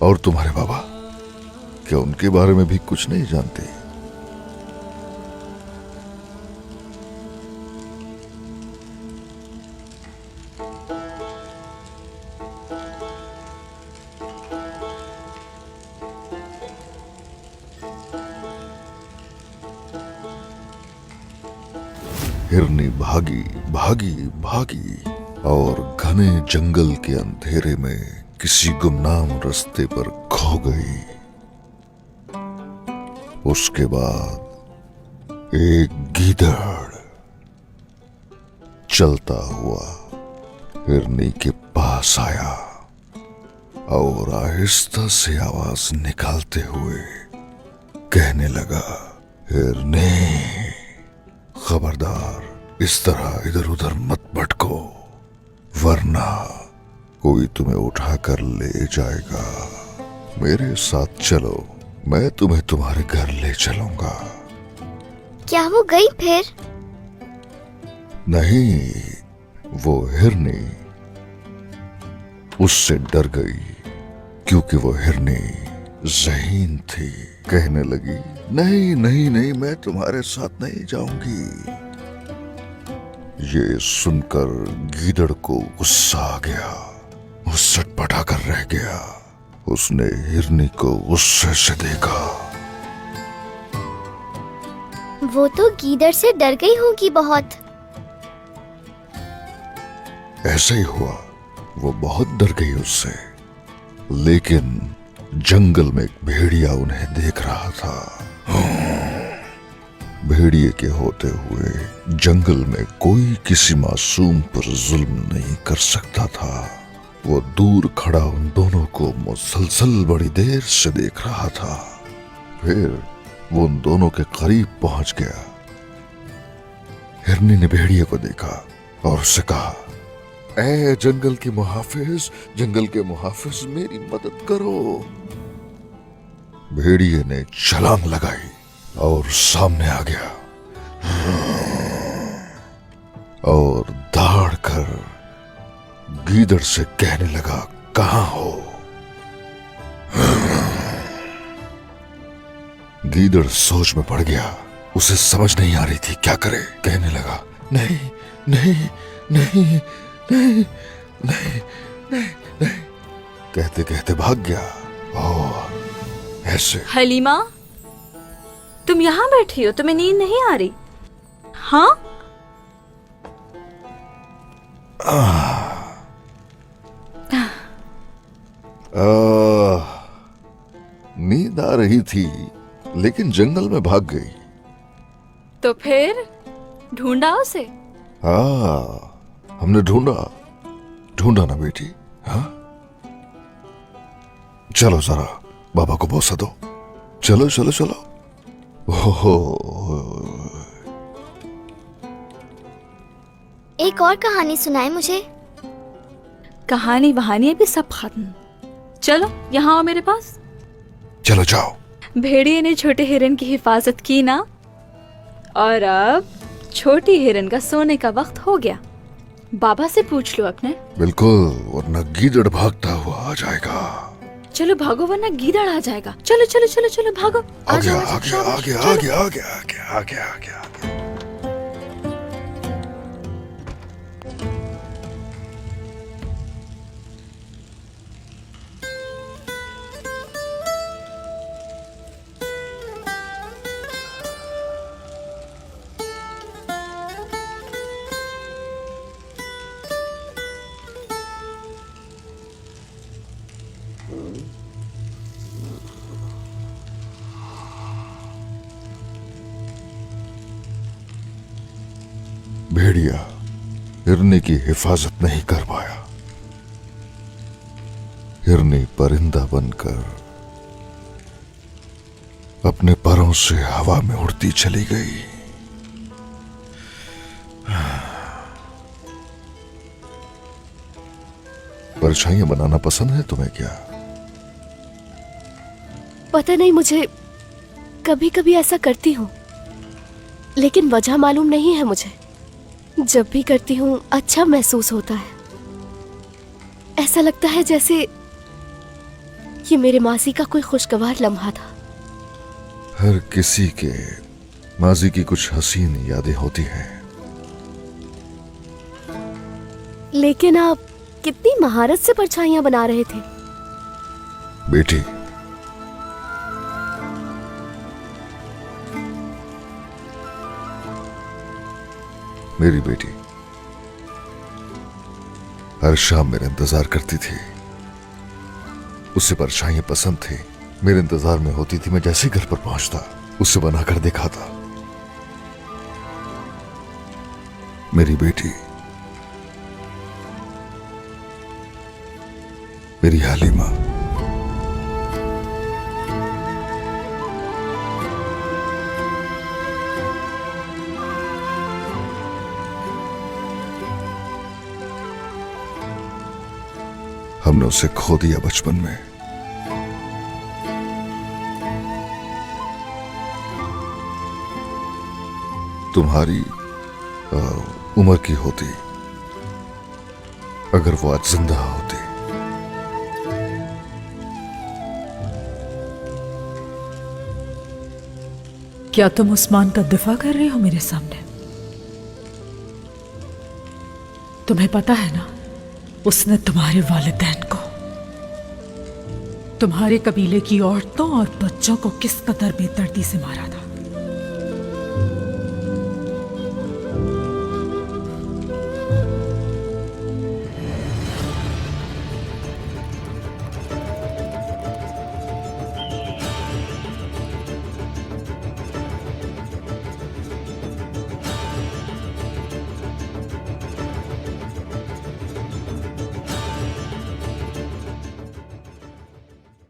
और तुम्हारे बाबा, क्या उनके बारे में भी कुछ नहीं जानते? हिरनी भागी भागी भागी और घने जंगल के अंधेरे में किसी गुमनाम रास्ते पर खो गई। उसके बाद एक गीदड़ चलता हुआ हिरनी के पास आया और आहिस्ता से आवाज निकालते हुए कहने लगा, हिरनी, खबरदार, इस तरह इधर उधर मत भटको, वरना कोई तुम्हें उठाकर ले जाएगा। मेरे साथ चलो, मैं तुम्हें तुम्हारे घर ले चलूंगा। क्या वो गई फिर? नहीं, वो हिरनी उससे डर गई, क्योंकि वो हिरनी ज़हीन थी। कहने लगी, नहीं नहीं नहीं, मैं तुम्हारे साथ नहीं जाऊंगी। ये सुनकर गीदड़ को गुस्सा आ गया। वो सटपटा कर रह गया। उसने हिरनी को गुस्से से देखा। वो तो गीदड़ से डर गई होगी बहुत। ऐसा ही हुआ, वो बहुत डर गई उससे। लेकिन जंगल में एक भेड़िया उन्हें देख रहा था। भेड़िए के होते हुए जंगल में कोई किसी मासूम पर जुल्म नहीं कर सकता था। वो दूर खड़ा उन दोनों को मुसलसल बड़ी देर से देख रहा था। फिर वो उन दोनों के करीब पहुंच गया। हिरनी ने भेड़िए को देखा और उससे कहा, ऐ जंगल के मुहाफिज, जंगल के मुहाफिज, मेरी मदद करो। भेड़िए ने छलांग लगाई और सामने आ गया और दहाड़ कर गीदड़ से कहने लगा, कहां हो? गीदड़ सोच में पड़ गया। उसे समझ नहीं आ रही थी क्या करे। कहने लगा, नहीं नहीं नहीं नहीं नहीं नहीं नहीं, कहते कहते भाग गया। और ऐसे, हलीमा, तुम यहाँ बैठी हो, तुम्हें नींद नहीं आ रही? हाँ? नींद आ रही थी, लेकिन जंगल में भाग गई। तो फिर ढूंढा उसे? हाँ, हमने ढूंढा ना बेटी। हाँ, चलो जरा बाबा को बोसा दो। चलो चलो चलो। ओहो, एक और कहानी सुनाए मुझे। कहानी वहानी अभी सब खत्म। चलो यहाँ आओ मेरे पास। चलो जाओ। भेड़िए ने छोटे हिरन की हिफाजत की ना, और अब छोटी हिरन का सोने का वक्त हो गया। बाबा से पूछ लो अपने। बिल्कुल, वरना गीदड़ भागता हुआ आ जाएगा। चलो भागो, वरना गीदड़ आ जाएगा। चलो चलो चलो चलो भागो। आ गया आ गया आ गया आ गया आ गया आ गया आ गया। भेड़िया हिरनी की हिफाजत नहीं कर पाया। हिरनी परिंदा बनकर अपने परों से हवा में उड़ती चली गई। परछाइयां बनाना पसंद है तुम्हें क्या? पता नहीं, मुझे कभी कभी ऐसा करती हूँ, लेकिन वजह मालूम नहीं है मुझे। जब भी करती हूँ अच्छा महसूस होता है। ऐसा लगता है जैसे ये मेरे मासी का कोई खुशगवार लम्हा था। हर किसी के माजी की कुछ हसीन यादें होती हैं। लेकिन आप कितनी महारत से परछाइयां बना रहे थे। बेटी, मेरी बेटी हर शाम मेरा इंतजार करती थी। उसे परछाइयां पसंद थी, मेरे इंतजार में होती थी। मैं जैसे घर पर पहुंचता उसे बनाकर देखा था। मेरी बेटी, मेरी हालिमा, हमने उसे खो दिया बचपन में। तुम्हारी उम्र की होती अगर वो आज जिंदा होती। क्या तुम उस्मान का दिफा कर रहे हो मेरे सामने? तुम्हें पता है ना, उसने तुम्हारे वालिदैन को, तुम्हारे कबीले की औरतों और बच्चों को किस कदर बेदर्दी से मारा था।